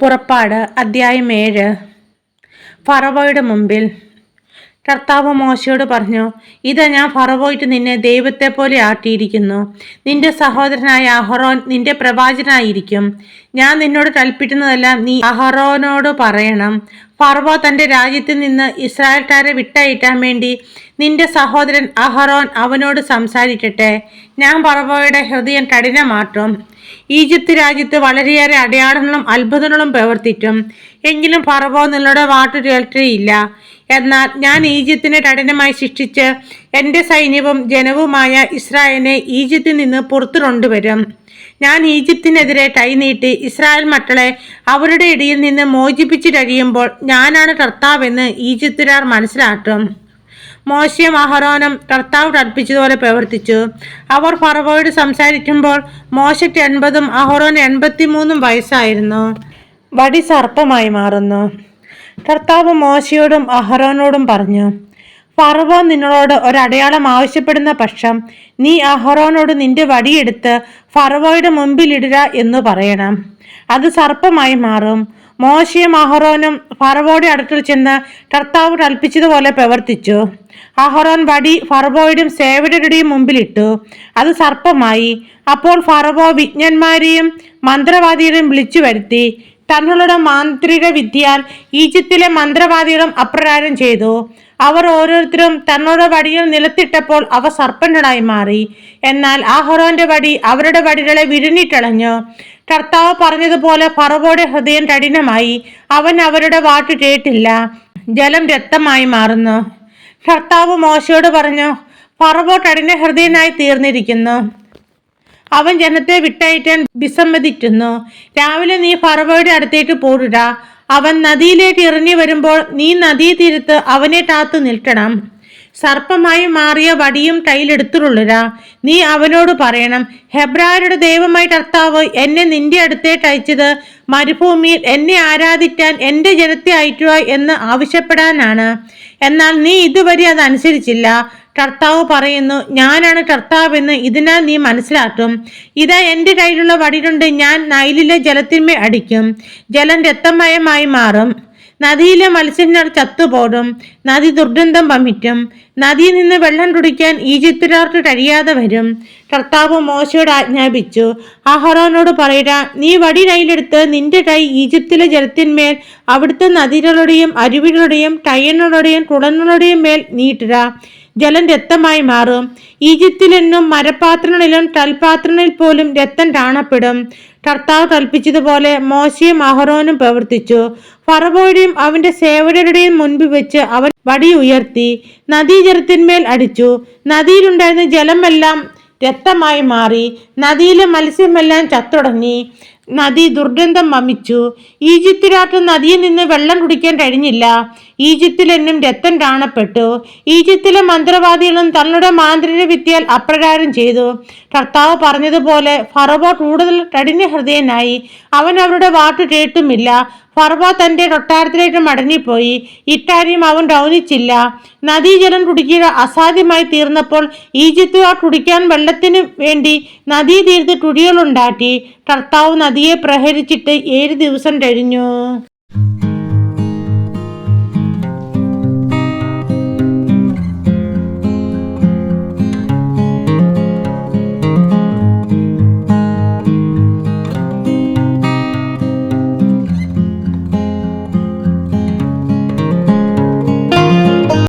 പുറപ്പാട് അദ്ധ്യായം 7. ഫറവോയുടെ മുമ്പിൽ. കർത്താവ് മോശയോട് പറഞ്ഞു, ഇതാ ഞാൻ ഫറവോയ്ക്ക് നിന്നെ ദൈവത്തെ പോലെ ആട്ടിയിരിക്കുന്നു. നിന്റെ സഹോദരനായ അഹറോൻ നിന്റെ പ്രവാചകനായിരിക്കും. ഞാൻ നിന്നോട് കൽപ്പിക്കുന്നതെല്ലാം നീ അഹറോനോട് പറയണം. ഫറവോ തൻ്റെ രാജ്യത്തിൽ നിന്ന് ഇസ്രായേൽക്കാരെ വിട്ടയറ്റാൻ വേണ്ടി നിന്റെ സഹോദരൻ അഹറോൻ അവനോട് സംസാരിക്കട്ടെ. ഞാൻ ഫറവോയുടെ ഹൃദയം കഠിനമാക്കും. ഈജിപ്ത് രാജ്യത്ത് വളരെയേറെ അടയാളങ്ങളും അത്ഭുതങ്ങളും പ്രവർത്തിക്കും. എങ്കിലും ഫറവോ നിങ്ങളുടെ വാക്ക് കേൾക്കുകയില്ല. എന്നാൽ ഞാൻ ഈജിപ്തിനെ കഠിനമായി ശിക്ഷിച്ച് എൻ്റെ സൈന്യവും ജനവുമായ ഇസ്രായേലിനെ ഈജിപ്തിൽ നിന്ന് പുറത്തു കൊണ്ടുവരും. ഞാൻ ഈജിപ്തിനെതിരെ കൈനീട്ടി ഇസ്രായേൽ മക്കളെ അവരുടെ ഇടയിൽ നിന്ന് മോചിപ്പിച്ചു കഴിയുമ്പോൾ ഞാനാണ് കർത്താവെന്ന് ഈജിപ്തുകാർ മനസ്സിലാക്കും. മോശയും അഹറോനും കർത്താവ് കൽപ്പിച്ചതുപോലെ പ്രവർത്തിച്ചു. അവർ ഫറവോയോട് സംസാരിക്കുമ്പോൾ മോശയ്ക്ക് 80 അഹറോന് 83 വയസ്സായിരുന്നു. വടി സർപ്പമായി മാറുന്നു. കർത്താവ് മോശയോടും അഹറോനോടും പറഞ്ഞു, ഫറവോ നിങ്ങളോട് ഒരടയാളം ആവശ്യപ്പെടുന്ന പക്ഷം നീ അഹറോനോട് നിന്റെ വടിയെടുത്ത് ഫറവോയുടെ മുമ്പിലിടുക എന്ന് പറയണം. അത് സർപ്പമായി മാറും. മോശയും അഹറോനും ഫറവോയുടെ അടുക്കൽ ചെന്ന് കർത്താവ് കൽപ്പിച്ചതുപോലെ പ്രവർത്തിച്ചു. അഹറോൻ വടി ഫറവോയുടെയും സേവകരുടെയും മുമ്പിലിട്ടു. അത് സർപ്പമായി. അപ്പോൾ ഫറവോ വിജ്ഞന്മാരെയും മന്ത്രവാദികളെയും വിളിച്ചു വരുത്തി. തങ്ങളുടെ മാന്ത്രിക വിദ്യയാൽ ഈജിപ്തിലെ മന്ത്രവാദികളും അപ്രകാരം ചെയ്തു. അവർ ഓരോരുത്തരും തങ്ങളുടെ വടികൾ നിലത്തിട്ടപ്പോൾ അവ സർപ്പങ്ങളായി മാറി. എന്നാൽ അഹറോന്റെ വടി അവരുടെ വടികളെ വിഴുങ്ങിക്കളഞ്ഞു. കർത്താവ് പറഞ്ഞതുപോലെ ഫറവോയുടെ ഹൃദയം കഠിനമായി. അവൻ അവരുടെ വാക്ക് കേട്ടില്ല. ജലം രക്തമായി മാറുന്നു. കർത്താവ് മോശയോട് പറഞ്ഞു, ഫറവോ കഠിന ഹൃദയനായി തീർന്നിരിക്കുന്നു. അവൻ ജനത്തെ വിട്ടയറ്റാൻ വിസമ്മതിക്കുന്നു. രാവിലെ നീ ഫറവോയുടെ അടുത്തേക്ക് പോരുക. അവൻ നദിയിലേക്ക് ഇറങ്ങി വരുമ്പോൾ നീ നദീതീരത്ത് അവനെ കാത്തു നിൽക്കണം. സർപ്പമായി മാറിയ വടിയും കയ്യിലെടുത്തുകൊള്ളുക. നീ അവനോട് പറയണം, ഹെബ്രായരുടെ ദൈവമായ കർത്താവ് എന്നെ നിന്റെ അടുത്തേക്ക് അയച്ചത് മരുഭൂമിയിൽ എന്നെ ആരാധിക്കാൻ എൻ്റെ ജനത്തെ അയക്കുക എന്ന് ആവശ്യപ്പെടാനാണ്. എന്നാൽ നീ ഇതുവരെ അതനുസരിച്ചില്ല. കർത്താവ് പറയുന്നു, ഞാനാണ് കർത്താവെന്ന് ഇതിനാൽ നീ മനസ്സിലാക്കും. ഇതാ എൻ്റെ കയ്യിലുള്ള വടി കൊണ്ട് ഞാൻ നൈലിലെ ജലത്തിന്മേൽ അടിക്കും. ജലം രക്തമയമായി മാറും. നദിയിലെ മത്സ്യങ്ങൾ ചത്തുപോടും. നദി ദുർഗന്ധം വമിക്കും. നദിയിൽ നിന്ന് വെള്ളം കുടിക്കാൻ ഈജിപ്തുകാർക്ക് കഴിയാതെ വരും. കർത്താവ് മോശയോട് ആജ്ഞാപിച്ചു, അഹറോനോട് പറയുക, നീ വടി കയ്യിലെടുത്ത് നിന്റെ കൈ ഈജിപ്തിലെ ജലത്തിന്മേൽ അവിടുത്തെ നദികളുടെയും അരുവികളുടെയും കയ്യങ്ങളുടെയും കുളങ്ങളുടെയും മേൽ നീട്ടുക. ജലം രക്തമായി മാറും. ഈജിപ്തിലെന്നും മരപാത്രങ്ങളിലും കൽപാത്രങ്ങളിൽ പോലും രക്തം കാണപ്പെടും. കർത്താവ് കൽപ്പിച്ചതുപോലെ മോശയും അഹറോനും പ്രവർത്തിച്ചു. ഫറവോയുടെയും അവന്റെ സേവകരുടെയും മുൻപിൽ വെച്ച് അവൻ വടി ഉയർത്തി നദീജലത്തിന്മേൽ അടിച്ചു. നദിയിലുണ്ടായിരുന്ന ജലമെല്ലാം രക്തമായി മാറി. നദിയിലെ മത്സ്യമെല്ലാം ചത്തുടങ്ങി. നദി ദുർഗന്ധം വമിച്ചു. ഈജിപ്തുകാർക്ക് നദിയിൽ നിന്ന് വെള്ളം കുടിക്കാൻ കഴിഞ്ഞില്ല. ഈജിപ്തിലെന്നും രക്തം കാണപ്പെട്ടു. ഈജിപ്തിലെ മന്ത്രവാദികളും തങ്ങളുടെ മാന്ത്രിക വിദ്യയാൽ അപ്രകാരം ചെയ്തു. കർത്താവ് പറഞ്ഞതുപോലെ ഫറവോ കൂടുതൽ കഠിന ഹൃദയനായി. അവൻ അവരുടെ വാക്ക് കേട്ടുമില്ല. ഫറവോ തൻ്റെ കൊട്ടാരത്തിലേക്ക് മടങ്ങിപ്പോയി. ഇക്കാര്യം അവൻ ഗൗനിച്ചില്ല. നദീജലം കുടിക്കുക അസാധ്യമായി തീർന്നപ്പോൾ ഈജിപ്തുകാർ കുടിക്കാൻ വെള്ളത്തിനു വേണ്ടി നദീതീരത്ത് കുഴികളുണ്ടാക്കി. കർത്താവ് നദിയെ പ്രഹരിച്ചിട്ട് 7 ദിവസം കഴിഞ്ഞു.